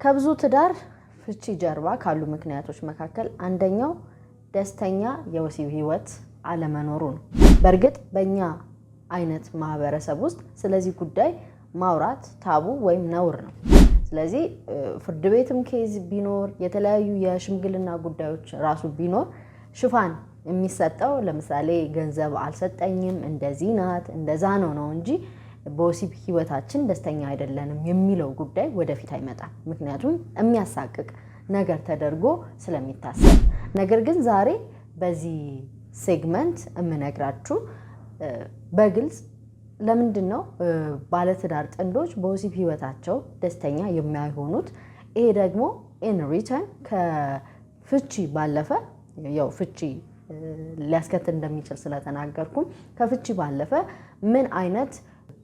ከብዙ ትዳር ፍቺ ጀርባ ካሉ ምክንያቶች መካከል አንደኛው ደስተኛ የወሲብ ህይወት አለመኖሩ ነው። በእርግጥ በእኛ አይነት ማህበረሰብ ውስጥ ስለዚህ ጉዳይ ማውራት ታቡ ወይም ነውር ነው። ስለዚህ ፍርድ ቤትም ኬዝ ቢኖር የተለያዩ የሽምግልና ጉዳዮች ራሱ ቢኖር ሽፋን የሚሰጠው ለምሳሌ ገንዘብ አልሰጠኝም እንደዚህ ናት እንደዛ ነው እንጂ በወሲብ ህይወታችን ደስተኛ አይደለንም የሚለው ጉዳይ ወደፊት አይመጣም። ምክንያቱም የሚያሳቅቅ ነገር ተደርጎ ስለሚታሰብ። ነገር ግን ዛሬ በዚህ ሴግመንት የምነግራችሁ በግልጽ ለምንድነው ባለትዳር ጥንዶች በወሲብ ህይወታቸው ደስተኛ የማይሆኑት? ይሄ ደግሞ ኢን ሪተርን ከፍቺ ባለፈ ያው ፍቺ ሊያስከትል እንደሚችል ስለተናገርኩም ከፍቺ ባለፈ ምን አይነት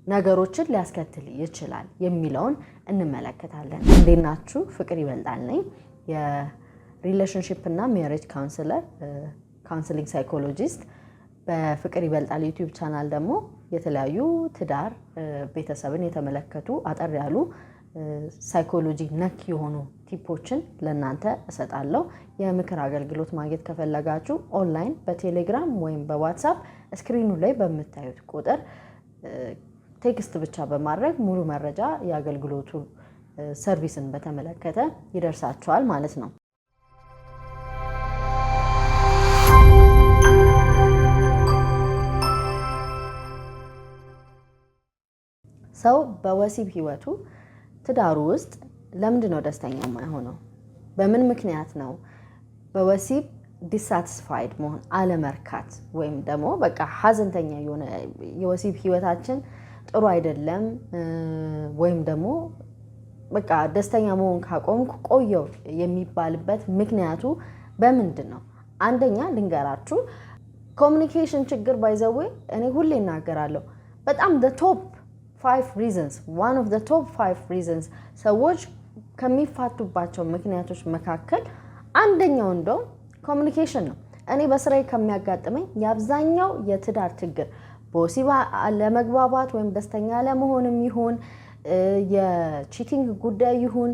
ነገሮችን ሊያስከትል ይችላል የሚለውን እንመለከታለን። እንዴት ናችሁ? ፍቅር ይበልጣል ነኝ። የሪሌሽንሺፕ እና ሜሬጅ ካውንስለር ካውንስሊንግ ሳይኮሎጂስት። በፍቅር ይበልጣል ዩቲዩብ ቻናል ደግሞ የተለያዩ ትዳር ቤተሰብን የተመለከቱ አጠር ያሉ ሳይኮሎጂ ነክ የሆኑ ቲፖችን ለእናንተ እሰጣለሁ። የምክር አገልግሎት ማግኘት ከፈለጋችሁ ኦንላይን በቴሌግራም ወይም በዋትስአፕ ስክሪኑ ላይ በምታዩት ቁጥር ቴክስት ብቻ በማድረግ ሙሉ መረጃ የአገልግሎቱ ሰርቪስን በተመለከተ ይደርሳችኋል ማለት ነው። ሰው በወሲብ ህይወቱ ትዳሩ ውስጥ ለምንድን ነው ደስተኛ የማይሆነው? በምን ምክንያት ነው? በወሲብ ዲሳቲስፋይድ መሆን አለመርካት፣ ወይም ደግሞ በቃ ሀዘንተኛ የሆነ የወሲብ ህይወታችን ጥሩ አይደለም ወይም ደግሞ በቃ ደስተኛ መሆን ካቆምኩ ቆየው የሚባልበት ምክንያቱ በምንድን ነው? አንደኛ ልንገራችሁ፣ ኮሚኒኬሽን ችግር ባይዘዌ እኔ ሁሌ እናገራለሁ። በጣም the top 5 reasons one of the top 5 reasons ሰዎች ከሚፋቱባቸው ምክንያቶች መካከል አንደኛው እንደው ኮሚኒኬሽን ነው። እኔ በስራዬ ከሚያጋጥመኝ የአብዛኛው የትዳር ችግር በወሲብ ለመግባባት ወይም ደስተኛ ለመሆንም ይሁን የቺቲንግ ጉዳይ ይሁን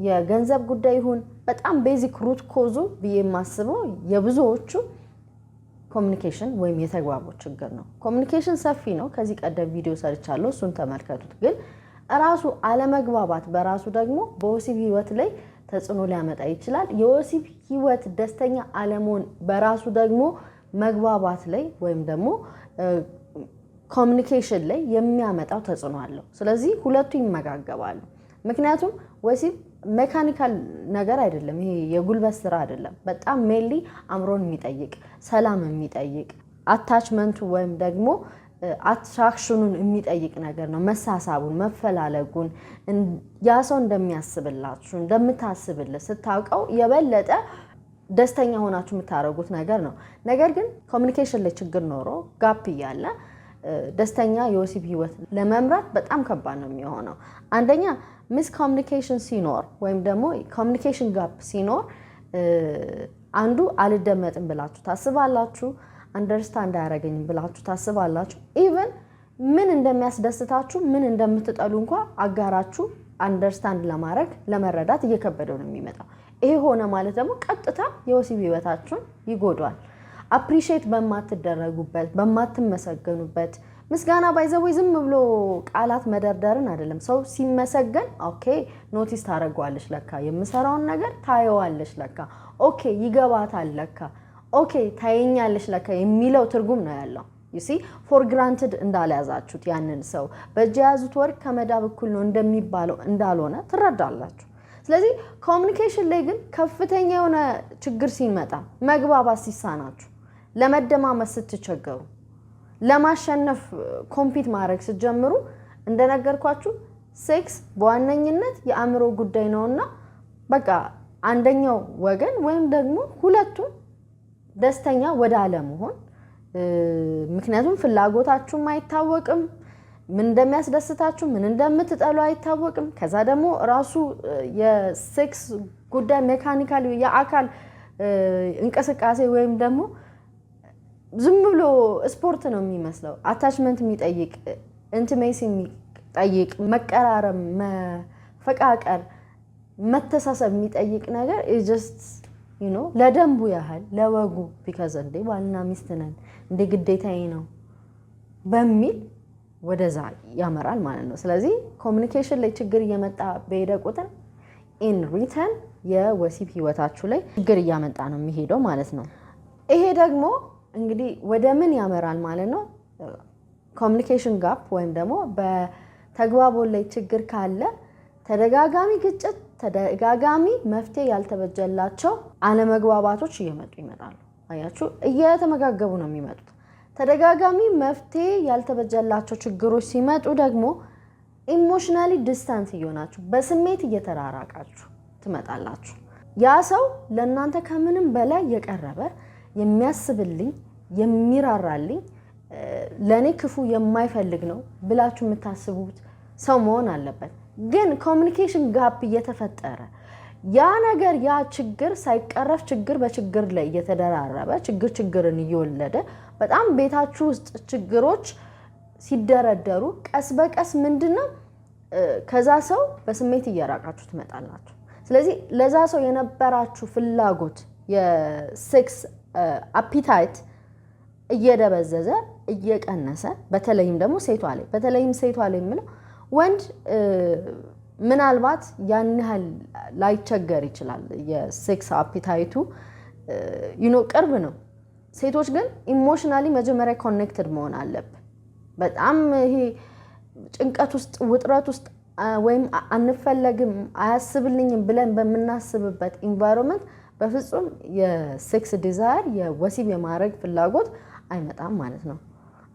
የገንዘብ ጉዳይ ይሁን በጣም ቤዚክ ሩት ኮዙ ብዬ የማስበው የብዙዎቹ ኮሚኒኬሽን ወይም የተግባቦት ችግር ነው። ኮሚኒኬሽን ሰፊ ነው። ከዚህ ቀደም ቪዲዮ ሰርቻለሁ፣ እሱን ተመልከቱት። ግን ራሱ አለመግባባት በራሱ ደግሞ በወሲብ ህይወት ላይ ተጽዕኖ ሊያመጣ ይችላል። የወሲብ ህይወት ደስተኛ አለመሆን በራሱ ደግሞ መግባባት ላይ ወይም ደግሞ ኮሚኒኬሽን ላይ የሚያመጣው ተጽዕኖ አለው። ስለዚህ ሁለቱ ይመጋገባሉ። ምክንያቱም ወሲብ ሜካኒካል ነገር አይደለም። ይሄ የጉልበት ስራ አይደለም። በጣም ሜንሊ አእምሮን የሚጠይቅ ሰላም የሚጠይቅ አታችመንቱ ወይም ደግሞ አትራክሽኑን የሚጠይቅ ነገር ነው። መሳሳቡን፣ መፈላለጉን ያ ሰው እንደሚያስብላችሁ እንደምታስብልህ ስታውቀው የበለጠ ደስተኛ ሆናችሁ የምታደርጉት ነገር ነው። ነገር ግን ኮሚኒኬሽን ላይ ችግር ኖሮ ጋፕ እያለ ደስተኛ የወሲብ ህይወት ለመምራት በጣም ከባድ ነው የሚሆነው። አንደኛ ሚስ ኮሚኒኬሽን ሲኖር ወይም ደግሞ ኮሚኒኬሽን ጋፕ ሲኖር አንዱ አልደመጥም ብላችሁ ታስባላችሁ፣ አንደርስታንድ አያደርገኝም ብላችሁ ታስባላችሁ። ኢቨን ምን እንደሚያስደስታችሁ ምን እንደምትጠሉ እንኳ አጋራችሁ አንደርስታንድ ለማድረግ ለመረዳት እየከበደው ነው የሚመጣው። ይሄ ሆነ ማለት ደግሞ ቀጥታ የወሲብ ህይወታችሁን ይጎዳል። አፕሪሺየት በማትደረጉበት በማትመሰገኑበት ምስጋና ባይዘው ዝም ብሎ ቃላት መደርደርን አይደለም። ሰው ሲመሰገን ኦኬ ኖቲስ ታደርገዋለሽ ለካ የምሰራውን ነገር ታየዋለሽ ለካ ኦኬ ይገባታል ለካ ኦኬ ታየኛለሽ ለካ የሚለው ትርጉም ነው ያለው። you see for granted እንዳልያዛችሁት ያንን ሰው በእጅ የያዙት ወርቅ ከመዳብ እኩል ነው እንደሚባለው እንዳልሆነ ትረዳላችሁ። ስለዚህ ኮሚኒኬሽን ላይ ግን ከፍተኛ የሆነ ችግር ሲመጣ መግባባት ሲሳናችሁ፣ ለመደማመጥ ስትቸገሩ፣ ለማሸነፍ ኮምፒት ማድረግ ስትጀምሩ እንደነገርኳችሁ ሴክስ በዋነኝነት የአእምሮ ጉዳይ ነውና በቃ አንደኛው ወገን ወይም ደግሞ ሁለቱም ደስተኛ ወደ አለመሆን ምክንያቱም ፍላጎታችሁም አይታወቅም፣ ምን እንደሚያስደስታችሁ ምን እንደምትጠሉ አይታወቅም። ከዛ ደግሞ ራሱ የሴክስ ጉዳይ ሜካኒካሊ የአካል እንቅስቃሴ ወይም ደግሞ ዝም ብሎ ስፖርት ነው የሚመስለው። አታችመንት የሚጠይቅ ኢንቲሜሲ የሚጠይቅ መቀራረብ፣ መፈቃቀር መተሳሰብ የሚጠይቅ ነገር just ለደንቡ ያህል ለወጉ because እንዴ ባልና ሚስት ነን እንዴ ግዴታዬ ነው በሚል ወደዛ ያመራል ማለት ነው። ስለዚህ ኮሙኒኬሽን ላይ ችግር እየመጣ በሄደ ቁጥር in return የወሲብ ህይወታችሁ ላይ ችግር እያመጣ ነው የሚሄደው ማለት ነው። ይሄ ደግሞ እንግዲህ ወደ ምን ያመራል ማለት ነው? ኮሙኒኬሽን ጋፕ ወይም ደግሞ በተግባቦት ላይ ችግር ካለ ተደጋጋሚ ግጭት፣ ተደጋጋሚ መፍትሄ ያልተበጀላቸው አለመግባባቶች ይመጣሉ። አያችሁ እየተመጋገቡ ነው የሚመጡት። ተደጋጋሚ መፍትሄ ያልተበጀላቸው ችግሮች ሲመጡ ደግሞ ኢሞሽናሊ ዲስታንስ እየሆናችሁ በስሜት እየተራራቃችሁ ትመጣላችሁ። ያ ሰው ለእናንተ ከምንም በላይ የቀረበ የሚያስብልኝ የሚራራልኝ ለኔ ክፉ የማይፈልግ ነው ብላችሁ የምታስቡት ሰው መሆን አለበት። ግን ኮሙኒኬሽን ጋፕ እየተፈጠረ ያ ነገር ያ ችግር ሳይቀረፍ ችግር በችግር ላይ እየተደራረበ ችግርን እየወለደ በጣም ቤታችሁ ውስጥ ችግሮች ሲደረደሩ ቀስ በቀስ ምንድነው ከዛ ሰው በስሜት እየራቃችሁ ትመጣላችሁ። ስለዚህ ለዛ ሰው የነበራችሁ ፍላጎት የሴክስ አፒታይት እየደበዘዘ እየቀነሰ በተለይም ደግሞ ሴቷ ላይ ምለው ወንድ ምናልባት ያን ያህል ላይቸገር ይችላል። የሴክስ አፒታይቱ ቅርብ ነው። ሴቶች ግን ኢሞሽናሊ መጀመሪያ ኮኔክትድ መሆን አለብን። በጣም ይሄ ጭንቀት ውስጥ ውጥረት ውስጥ ወይም አንፈለግም አያስብልኝም ብለን በመናስብበት ኢንቫይሮንመንት በፍጹም የሴክስ ዲዛይር የወሲብ የማድረግ ፍላጎት አይመጣም ማለት ነው።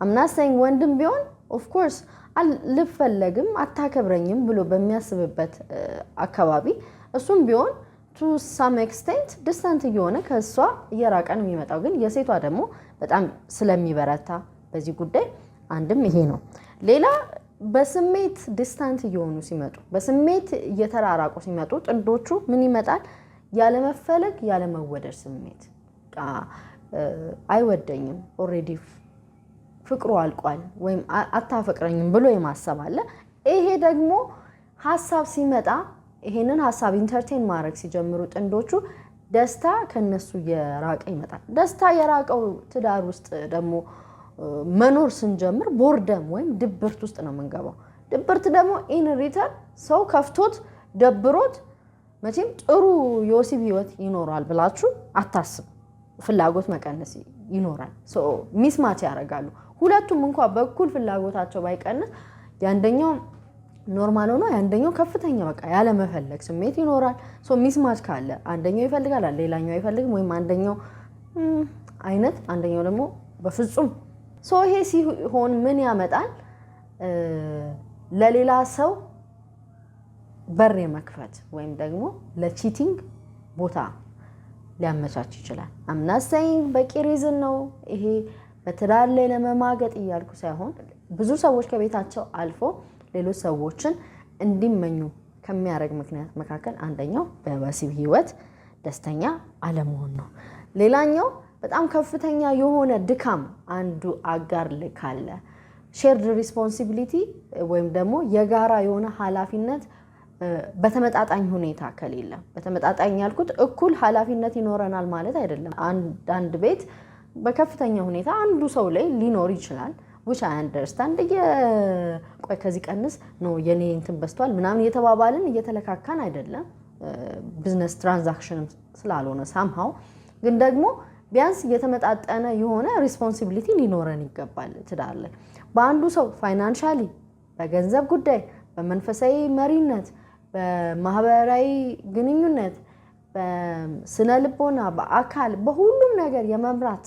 አምናሰኝ ወንድም ቢሆን ኦፍ ኮርስ አልፈለግም አታከብረኝም ብሎ በሚያስብበት አካባቢ እሱም ቢሆን to some extent distant እየሆነ ከሷ እየራቀ ነው የሚመጣው። ግን የሴቷ ደግሞ በጣም ስለሚበረታ በዚህ ጉዳይ አንድም ይሄ ነው። ሌላ በስሜት ዲስታንት እየሆኑ ሲመጡ በስሜት እየተራራቁ ሲመጡ ጥንዶቹ ምን ይመጣል? ያለመፈለግ ያለመወደድ ስሜት አይወደኝም ኦሬዲ ፍቅሩ አልቋል ወይም አታፈቅረኝም ብሎ የማሰብ አለ። ይሄ ደግሞ ሐሳብ ሲመጣ ይሄንን ሐሳብ ኢንተርቴን ማድረግ ሲጀምሩ ጥንዶቹ ደስታ ከነሱ የራቀ ይመጣል። ደስታ የራቀው ትዳር ውስጥ ደግሞ መኖር ስንጀምር ቦርደም ወይም ድብርት ውስጥ ነው የምንገባው። ድብርት ደግሞ ኢን ሪተርን ሰው ከፍቶት ደብሮት መቼም ጥሩ የወሲብ ህይወት ይኖራል ብላችሁ አታስቡ። ፍላጎት መቀነስ ይኖራል። ሚስማች ያደርጋሉ። ሁለቱም እንኳን በኩል ፍላጎታቸው ባይቀንስ ያንደኛው ኖርማል ሆኖ ያንደኛው ከፍተኛ በቃ ያለ መፈለግ ስሜት ይኖራል። ሚስማች ካለ አንደኛው ይፈልጋል ሌላኛው አይፈልግም፣ ወይም አንደኛው አይነት አንደኛው ደግሞ በፍጹም ይሄ ሲሆን ምን ያመጣል? ለሌላ ሰው በር የመክፈት ወይም ደግሞ ለቺቲንግ ቦታ ሊያመቻች ይችላል። አምናሰኝ በቂ ሪዝን ነው ይሄ በትዳር ላይ ለመማገጥ እያልኩ ሳይሆን ብዙ ሰዎች ከቤታቸው አልፎ ሌሎች ሰዎችን እንዲመኙ ከሚያደርግ ምክንያት መካከል አንደኛው በወሲብ ህይወት ደስተኛ አለመሆን ነው። ሌላኛው በጣም ከፍተኛ የሆነ ድካም አንዱ አጋር ላይ ካለ ሼርድ ሪስፖንሲቢሊቲ ወይም ደግሞ የጋራ የሆነ ኃላፊነት በተመጣጣኝ ሁኔታ ከሌለ፣ በተመጣጣኝ ያልኩት እኩል ኃላፊነት ይኖረናል ማለት አይደለም። አንድ ቤት በከፍተኛ ሁኔታ አንዱ ሰው ላይ ሊኖር ይችላል which I understand ቆይ ከዚህ ቀንስ ነው የኔ እንትን በስቷል ምናምን እየተባባልን እየተለካካን አይደለም። ቢዝነስ ትራንዛክሽን ስላልሆነ somehow ግን ደግሞ ቢያንስ የተመጣጠነ የሆነ ሪስፖንሲቢሊቲ ሊኖረን ይገባል ትዳር ላይ። በአንዱ ሰው ፋይናንሻሊ በገንዘብ ጉዳይ፣ በመንፈሳዊ መሪነት፣ በማህበራዊ ግንኙነት፣ በስነ ልቦና፣ በአካል በሁሉም ነገር የመምራት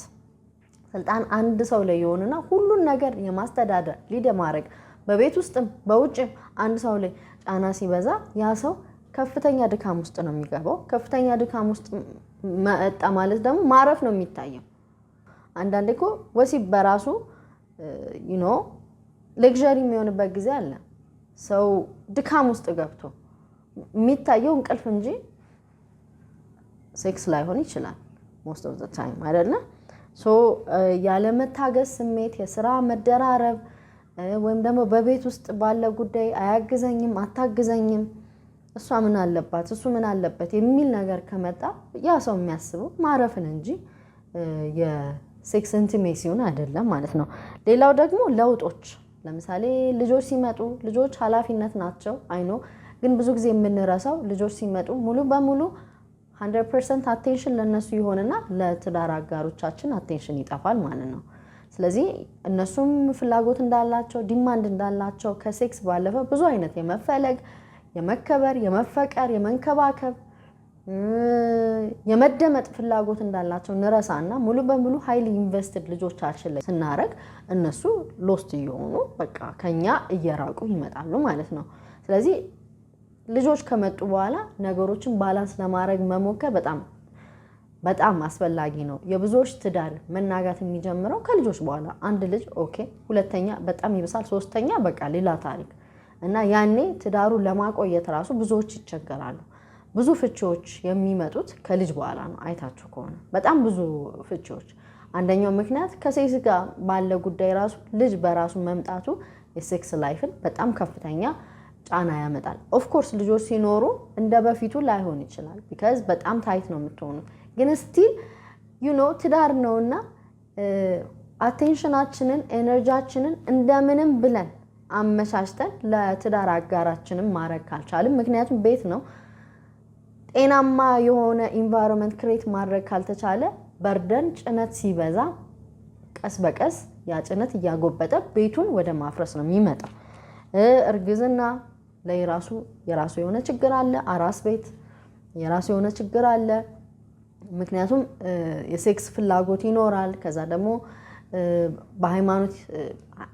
ስልጣን አንድ ሰው ላይ ይሆንና ሁሉን ነገር የማስተዳደር ሊድ ማድረግ በቤት ውስጥም በውጭም አንድ ሰው ላይ ጫና ሲበዛ ያ ሰው ከፍተኛ ድካም ውስጥ ነው የሚገባው። ከፍተኛ ድካም ውስጥ መጣ ማለት ደግሞ ማረፍ ነው የሚታየው። አንዳንዴ እኮ ወሲብ በራሱ ሌክዠሪ የሚሆንበት ጊዜ አለ። ሰው ድካም ውስጥ ገብቶ የሚታየው እንቅልፍ እንጂ ሴክስ ላይሆን ይችላል most of the time አይደለ? ያለመታገስ ስሜት፣ የስራ መደራረብ ወይም ደግሞ በቤት ውስጥ ባለ ጉዳይ አያግዘኝም አታግዘኝም እሷ ምን አለባት እሱ ምን አለበት የሚል ነገር ከመጣ ያ ሰው የሚያስበው ማረፍን እንጂ የሴክስ ኢንቲሜሲውን አይደለም ማለት ነው። ሌላው ደግሞ ለውጦች ለምሳሌ ልጆች ሲመጡ ልጆች ኃላፊነት ናቸው አይኖ ግን ብዙ ጊዜ የምንረሳው ልጆች ሲመጡ ሙሉ በሙሉ 100% አቴንሽን ለነሱ ይሆንና ለትዳር አጋሮቻችን አቴንሽን ይጠፋል ማለት ነው። ስለዚህ እነሱም ፍላጎት እንዳላቸው ዲማንድ እንዳላቸው ከሴክስ ባለፈ ብዙ አይነት የመፈለግ የመከበር የመፈቀር የመንከባከብ የመደመጥ ፍላጎት እንዳላቸው እንረሳና ሙሉ በሙሉ ሃይሊ ኢንቨስትድ ልጆቻችን ላይ ስናረግ እነሱ ሎስት እየሆኑ በቃ ከኛ እየራቁ ይመጣሉ ማለት ነው። ስለዚህ ልጆች ከመጡ በኋላ ነገሮችን ባላንስ ለማድረግ መሞከር በጣም አስፈላጊ ነው። የብዙዎች ትዳር መናጋት የሚጀምረው ከልጆች በኋላ አንድ ልጅ ኦኬ ሁለተኛ በጣም ይብሳል ሶስተኛ በቃ ሌላ ታሪክ እና ያኔ ትዳሩ ለማቆየት ራሱ ብዙዎች ይቸገራሉ። ብዙ ፍቺዎች የሚመጡት ከልጅ በኋላ ነው። አይታችሁ ከሆነ በጣም ብዙ ፍቺዎች አንደኛው ምክንያት ከሴክስ ጋር ባለ ጉዳይ ራሱ ልጅ በራሱ መምጣቱ የሴክስ ላይፍን በጣም ከፍተኛ ጫና ያመጣል። ኦፍ ኮርስ ልጆች ሲኖሩ እንደ በፊቱ ላይሆን ይችላል ቢካዝ በጣም ታይት ነው የምትሆኑት ግን ስቲል ትዳር ነውና አቴንሽናችንን ኤነርጂያችንን እንደምንም ብለን አመቻችተን ለትዳር አጋራችንን ማድረግ ካልቻልን ምክንያቱም ቤት ነው ጤናማ የሆነ ኢንቫይሮንመንት ክሬት ማድረግ ካልተቻለ በርደን ጭነት ሲበዛ ቀስ በቀስ ያ ጭነት እያጎበጠ ቤቱን ወደ ማፍረስ ነው የሚመጣው። እርግዝና ለራሱ የራሱ የሆነ ችግር አለ። አራስ ቤት የራሱ የሆነ ችግር አለ። ምክንያቱም የሴክስ ፍላጎት ይኖራል። ከዛ ደግሞ በሃይማኖት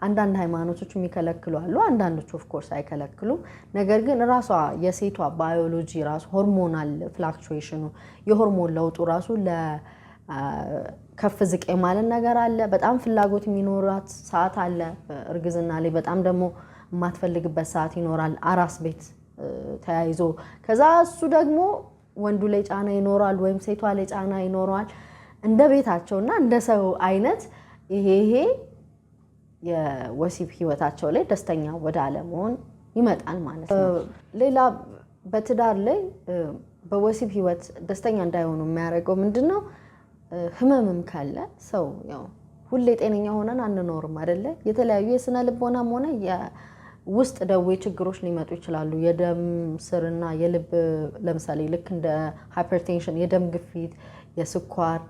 አንዳንድ ሃይማኖቶች የሚከለክሉ አሉ አንዳንዶች ኦፍ ኮርስ አይከለክሉም። ነገር ግን ራሷ የሴቷ ባዮሎጂ ራሱ ሆርሞናል ፍላክቹዌሽኑ የሆርሞን ለውጡ ራሱ ለከፍ ዝቅ ማለት ነገር አለ። በጣም ፍላጎት የሚኖራት ሰዓት አለ እርግዝና ላይ በጣም ደግሞ የማትፈልግበት ሰዓት ይኖራል አራስ ቤት ተያይዞ ከዛ እሱ ደግሞ ወንዱ ላይ ጫና ይኖራል ወይም ሴቷ ላይ ጫና ይኖራል እንደ ቤታቸውና እንደ ሰው አይነት ይሄ የወሲብ ህይወታቸው ላይ ደስተኛ ወደ አለመሆን ይመጣል ማለት ነው። ሌላ በትዳር ላይ በወሲብ ህይወት ደስተኛ እንዳይሆኑ የሚያደርገው ምንድነው? ህመምም ካለ ሰው ያው ሁሌ ጤነኛ ሆነን አንኖርም አይደለ? የተለያዩ የስነ ልቦናም ሆነ የውስጥ ደዌ ችግሮች ሊመጡ ይችላሉ። የደም ስርና የልብ ለምሳሌ ልክ እንደ ሃይፐርቴንሽን የደም ግፊት የስኳር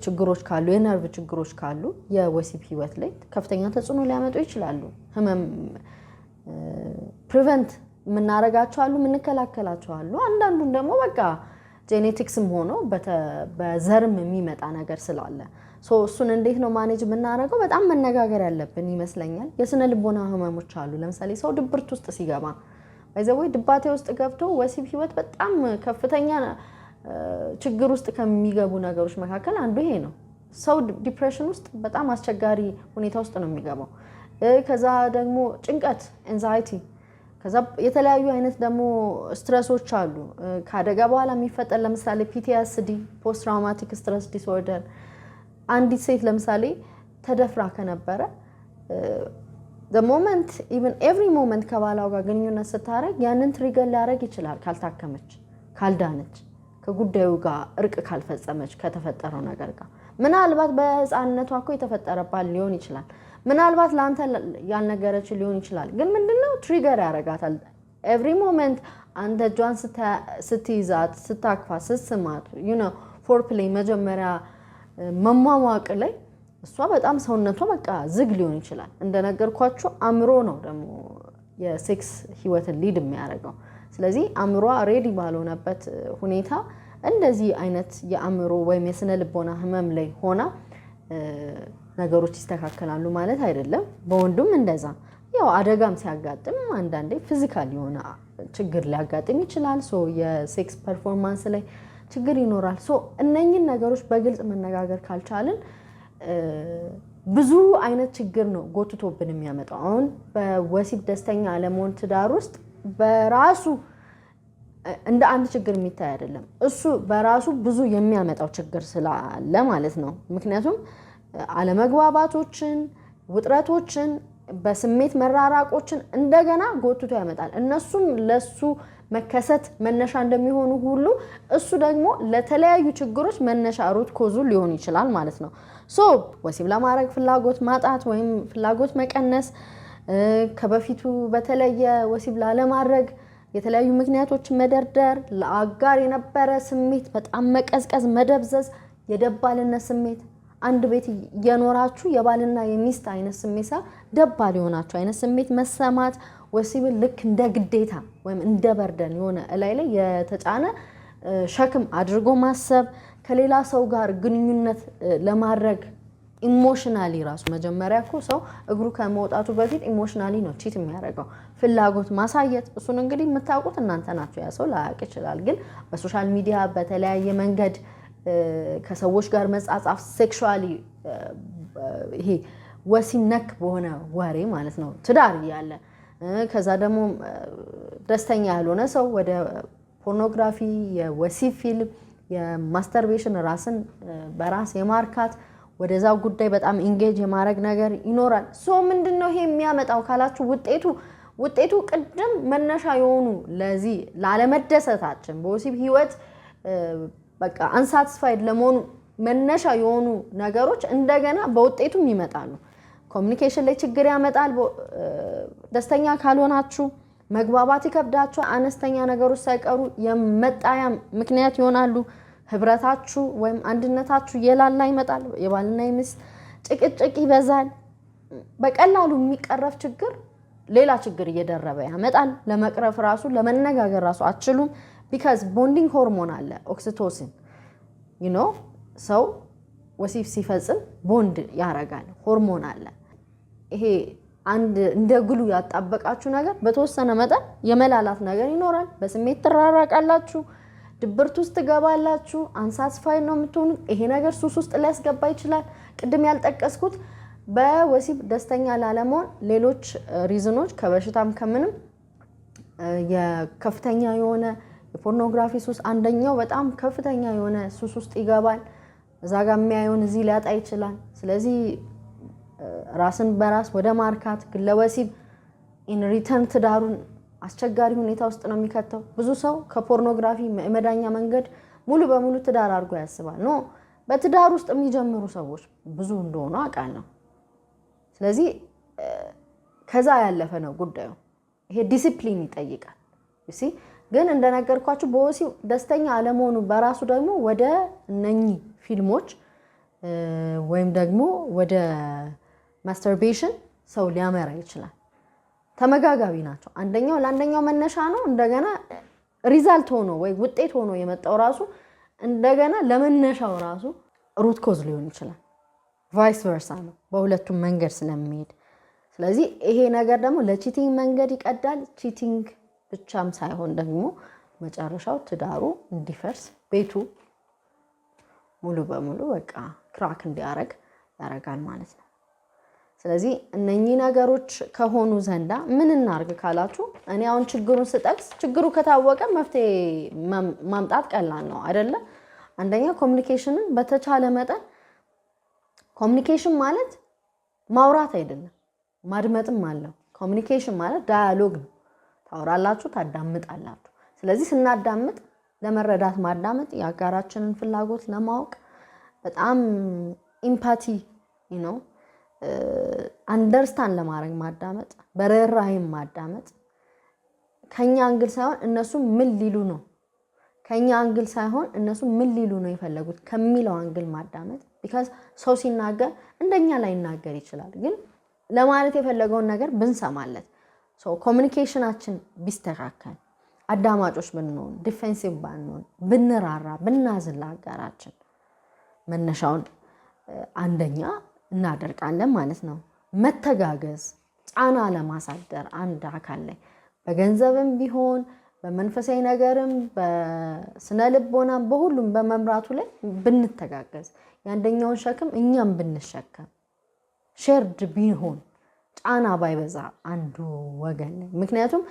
ችግሮች ካሉ የነርቭ ችግሮች ካሉ የወሲብ ህይወት ላይ ከፍተኛ ተጽዕኖ ሊያመጡ ይችላሉ። ህመም ፕሪቨንት የምናረጋቸው አሉ የምንከላከላቸው አሉ። አንዳንዱን ደግሞ በቃ ጄኔቲክስም ሆኖ በዘርም የሚመጣ ነገር ስላለ እሱን እንዴት ነው ማኔጅ የምናደርገው? በጣም መነጋገር ያለብን ይመስለኛል። የስነ ልቦና ህመሞች አሉ። ለምሳሌ ሰው ድብርት ውስጥ ሲገባ ወይ ድባቴ ውስጥ ገብቶ ወሲብ ህይወት በጣም ከፍተኛ ችግር ውስጥ ከሚገቡ ነገሮች መካከል አንዱ ይሄ ነው። ሰው ዲፕሬሽን ውስጥ በጣም አስቸጋሪ ሁኔታ ውስጥ ነው የሚገባው። ከዛ ደግሞ ጭንቀት ኤንዛይቲ ከዛ የተለያዩ አይነት ደግሞ ስትረሶች አሉ ከአደጋ በኋላ የሚፈጠር ለምሳሌ PTSD ፖስት ትራውማቲክ ስትረስ ዲስኦርደር አንዲት ሴት ለምሳሌ ተደፍራ ከነበረ the moment even every moment ከባላው ጋር ግንኙነት ስታረግ ያንን ትሪገር ሊያረግ ይችላል ካልታከመች ካልዳነች ከጉዳዩ ጋር እርቅ ካልፈጸመች ከተፈጠረው ነገር ጋር ምናልባት በህፃንነቷ እኮ የተፈጠረባት ሊሆን ይችላል ምናልባት ላንተ ያልነገረች ሊሆን ይችላል ግን ምንድነው ትሪገር ያረጋታል every moment አንተ ጆን ስትይዛት ስታክፋ ስትስማት foreplay መጀመሪያ መሟሟቅ ላይ እሷ በጣም ሰውነቷ በቃ ዝግ ሊሆን ይችላል እንደነገርኳችሁ አምሮ ነው ደግሞ የሴክስ ህይወትን ሊድ የሚያደርገው ስለዚህ አምሮ ሬዲ ባልሆነበት ሁኔታ እንደዚህ አይነት የአምሮ ወይም የስነ ልቦና ህመም ላይ ሆና ነገሮች ይስተካከላሉ ማለት አይደለም በወንዱም እንደዛ ያው አደጋም ሲያጋጥም አንዳንዴ ፊዚካሊ የሆነ ችግር ሊያጋጥም ይችላል የሴክስ ፐርፎርማንስ ላይ ችግር ይኖራል እነኚህን ነገሮች በግልጽ መነጋገር ካልቻልን ብዙ አይነት ችግር ነው ጎትቶብን የሚያመጣው አሁን በወሲብ ደስተኛ አለመሆን ትዳር ውስጥ በራሱ እንደ አንድ ችግር የሚታይ አይደለም እሱ በራሱ ብዙ የሚያመጣው ችግር ስላለ ማለት ነው ምክንያቱም አለመግባባቶችን ውጥረቶችን በስሜት መራራቆችን እንደገና ጎትቶ ያመጣል እነሱም ለሱ መከሰት መነሻ እንደሚሆኑ ሁሉ እሱ ደግሞ ለተለያዩ ችግሮች መነሻ ሩት ኮዙ ሊሆን ይችላል ማለት ነው። ሶ ወሲብ ለማድረግ ፍላጎት ማጣት ወይም ፍላጎት መቀነስ ከበፊቱ በተለየ ወሲብ ላለማድረግ የተለያዩ ምክንያቶች መደርደር ለአጋር የነበረ ስሜት በጣም መቀዝቀዝ መደብዘዝ የደባልነት ስሜት አንድ ቤት የኖራችሁ የባልና የሚስት አይነት ስሜት ደባል የሆናችሁ አይነት ስሜት መሰማት ወሲብ ልክ እንደ ግዴታ ወይም እንደ በርደን የሆነ ላይ የተጫነ ሸክም አድርጎ ማሰብ ከሌላ ሰው ጋር ግንኙነት ለማድረግ ኢሞሽናሊ ራሱ መጀመሪያ እኮ ሰው እግሩ ከመውጣቱ በፊት ኢሞሽናሊ ነው ቺት የሚያደርገው ፍላጎት ማሳየት እሱን እንግዲህ የምታውቁት እናንተ ናችሁ ያ ሰው ላያውቅ ይችላል ግን በሶሻል ሚዲያ በተለያየ መንገድ ከሰዎች ጋር መጻጻፍ ሴክሹአሊ ይሄ ወሲብ ነክ በሆነ ወሬ ማለት ነው ትዳር ያለ ከዛ ደግሞ ደስተኛ ያልሆነ ሰው ወደ ፖርኖግራፊ የወሲብ ፊልም የማስተርቤሽን ራስን በራስ የማርካት ወደዛው ጉዳይ በጣም ኢንጌጅ የማድረግ ነገር ይኖራል ሶ ምንድነው ይሄ የሚያመጣው ካላችሁ ውጤቱ ቅድም መነሻ የሆኑ ለዚህ ላለመደሰታችን በወሲብ ህይወት በቃ አንሳቲስፋይድ ለመሆኑ መነሻ የሆኑ ነገሮች እንደገና በውጤቱም ይመጣሉ ኮሙኒኬሽን ላይ ችግር ያመጣል ደስተኛ ካልሆናችሁ መግባባት ይከብዳችሁ አነስተኛ ነገሮች ሳይቀሩ የመጣያ ምክንያት ይሆናሉ ህብረታችሁ ወይም አንድነታችሁ የላላ ይመጣል የባልና የሚስት ጭቅጭቅ ይበዛል በቀላሉ የሚቀረፍ ችግር ሌላ ችግር እየደረበ ያመጣል ለመቅረፍ ራሱ ለመነጋገር ራሱ አትችሉም because bonding hormone አለ ኦክሲቶሲን ሰው ወሲብ ሲፈጽም ቦንድ ያረጋል ሆርሞን አለ ይሄ አንድ እንደ ግሉ ያጣበቃችሁ ነገር በተወሰነ መጠን የመላላት ነገር ይኖራል በስሜት ተራራቃላችሁ ድብርት ውስጥ ትገባላችሁ አንሳትስፋይ ነው የምትሆኑ ይሄ ነገር ሱስ ውስጥ ሊያስገባ ይችላል ቅድም ያልጠቀስኩት በወሲብ ደስተኛ ላለመሆን ሌሎች ሪዝኖች ከበሽታም ከምንም የከፍተኛ የሆነ የፖርኖግራፊ ሱስ አንደኛው በጣም ከፍተኛ የሆነ ሱስ ውስጥ ይገባል እዛ ጋር የሚያዩን እዚህ ሊያጣ ይችላል ስለዚህ ራስን በራስ ወደ ማርካት ለወሲብ ኢን ሪተርን ትዳሩን አስቸጋሪ ሁኔታ ውስጥ ነው የሚከተው ብዙ ሰው ከፖርኖግራፊ መዳኛ መንገድ ሙሉ በሙሉ ትዳር አድርጎ ያስባል ኖ በትዳር ውስጥ የሚጀምሩ ሰዎች ብዙ እንደሆኑ አውቃለሁ ስለዚህ ከዛ ያለፈ ነው ጉዳዩ ይሄ ዲሲፕሊን ይጠይቃል እሺ ግን እንደነገርኳችሁ በወሲብ ደስተኛ አለመሆኑ በራሱ ደግሞ ወደ እነኚህ ፊልሞች ወይም ደግሞ ወደ ማስተርቤሽን ሰው ሊያመራ ይችላል ተመጋጋቢ ናቸው አንደኛው ለአንደኛው መነሻ ነው እንደገና ሪዛልት ሆኖ ወይ ውጤት ሆኖ የመጣው ራሱ እንደገና ለመነሻው ራሱ ሩት ኮዝ ሊሆን ይችላል ቫይስ ቨርሳ ነው በሁለቱም መንገድ ስለሚሄድ ስለዚህ ይሄ ነገር ደግሞ ለቺቲንግ መንገድ ይቀዳል ቺቲንግ ብቻም ሳይሆን ደግሞ መጨረሻው ትዳሩ እንዲፈርስ ቤቱ ሙሉ በሙሉ በቃ ክራክ እንዲያረግ ያረጋል ማለት ነው ስለዚህ እነኚህ ነገሮች ከሆኑ ዘንዳ ምን እናርግ ካላችሁ እኔ አሁን ችግሩን ስጠቅስ ችግሩ ከታወቀ መፍትሄ ማምጣት ቀላል ነው አይደለ አንደኛ ኮሙኒኬሽንን በተቻለ መጠን ኮሙኒኬሽን ማለት ማውራት አይደለም ማድመጥም አለው ኮሙኒኬሽን ማለት ዳያሎግ ነው ታወራላችሁ ታዳምጣላችሁ ስለዚህ ስናዳምጥ ለመረዳት ማዳመጥ ያጋራችንን ፍላጎት ለማወቅ በጣም ኢምፓቲ አንደርስታንድ ለማድረግ ማዳመጥ በረራይም ማዳመጥ ከኛ አንግል ሳይሆን እነሱ ምን ሊሉ ነው ከኛ አንግል ሳይሆን እነሱ ምን ሊሉ ነው የፈለጉት ከሚለው አንግል ማዳመጥ because ሰው ሲናገር እንደኛ ላይ ይናገር ይችላል ግን ለማለት የፈለገውን ነገር ብንሰማለት ሶ ኮሙኒኬሽናችን ቢስተካከል አዳማጮች ብንሆን ዲፌንሲቭ ባንሆን ብንራራ ብናዝን ለአጋራችን መነሻውን አንደኛ እናደርቃለን ማለት ነው መተጋገዝ ጫና ለማሳደር አንድ አካል ላይ በገንዘብም ቢሆን በመንፈሳዊ ነገርም በስነ ልቦናም በሁሉም በመምራቱ ላይ ብንተጋገዝ ያንደኛውን ሸክም እኛም ብንሸከም ሼርድ ቢሆን ጫና ባይበዛ አንዱ ወገን ላይ ምክንያቱም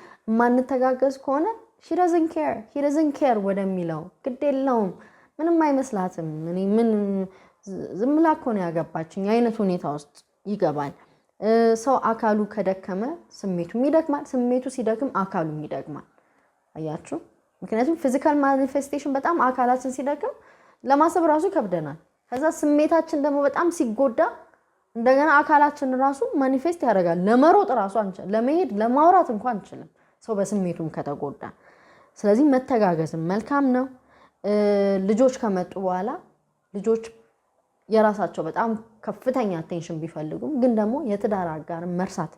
ማንተጋገዝ ከሆነ he doesn't care ወደሚለው ግዴለውም ምንም አይመስላትም እኔ ምን ዝምላኮ ነው ያገባችኝ አይነት ሁኔታ ውስጥ ይገባል ሰው አካሉ ከደከመ ስሜቱም ይደክማል ስሜቱ ሲደክም አካሉም ይደክማል አያችሁ ምክንያቱም ፊዚካል ማኒፌስቴሽን በጣም አካላችን ሲደክም ለማሰብ ራሱ ይከብደናል ከዛ ስሜታችን ደግሞ በጣም ሲጎዳ እንደገና አካላችን ራሱ ማኒፌስት ያደርጋል ለመሮጥ ራሱ አንችልም ለመሄድ ለማውራት እንኳን አንችልም ሰው በስሜቱም ከተጎዳ ስለዚህ መተጋገዝም መልካም ነው ልጆች ከመጡ በኋላ ልጆች የራሳቸው በጣም ከፍተኛ አቴንሽን ቢፈልጉም ግን ደግሞ የትዳር አጋርን መርሳት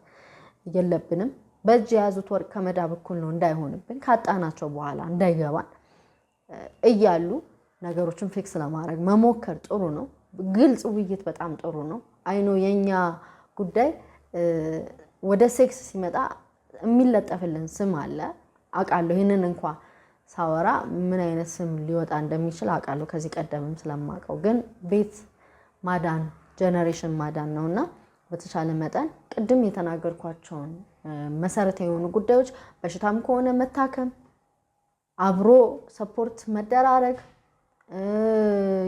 የለብንም በእጅ የያዙት ወርቅ ከመዳብ እኩል ነው እንዳይሆንብን ካጣናቸው በኋላ እንዳይገባን እያሉ ነገሮችን ፊክስ ለማድረግ መሞከር ጥሩ ነው ግልጽ ውይይት በጣም ጥሩ ነው አይኖ የኛ ጉዳይ ወደ ሴክስ ሲመጣ የሚለጠፍልን ስም አለ አቃለሁ ይሄንን እንኳን ሳወራ ምን አይነት ስም ሊወጣ እንደሚችል አቃለሁ ከዚህ ቀደምም ስለማቀው ግን ቤት ማዳን ጀነሬሽን ማዳን ነውና በተቻለ መጠን ቅድም የተናገርኳቸውን መሰረታዊ የሆኑ ጉዳዮች በሽታም ከሆነ መታከም አብሮ ሰፖርት መደራረግ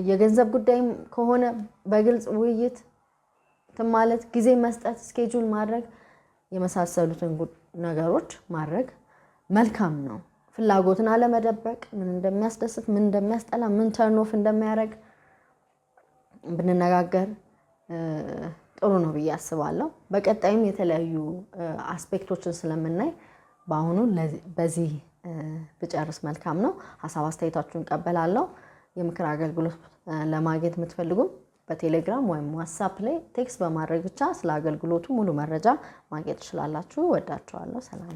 የገንዘብ ጉዳይም ከሆነ በግልጽ ውይይት ማለት ጊዜ መስጠት ስኬጁል ማድረግ የመሳሰሉትን ነገሮች ማድረግ መልካም ነው ፍላጎትን አለመደበቅ ምን እንደሚያስደስት ምን እንደሚያስጠላ ምን ተርን ኦፍ እንደሚያደርግ ብንነጋገር ጥሩ ነው ብዬ አስባለሁ በቀጣይም የተለያዩ አስፔክቶችን ስለምናይ በአሁኑ በዚህ ብጨርስ መልካም ነው ሐሳብ አስተያየታችሁን ቀበላለሁ የምክር አገልግሎት ለማግኘት የምትፈልጉ በቴሌግራም ወይም ዋትስአፕ ላይ ቴክስት በማድረግ ብቻ ስለ አገልግሎቱ ሙሉ መረጃ ማግኘት ትችላላችሁ ወዳችኋለሁ ሰላም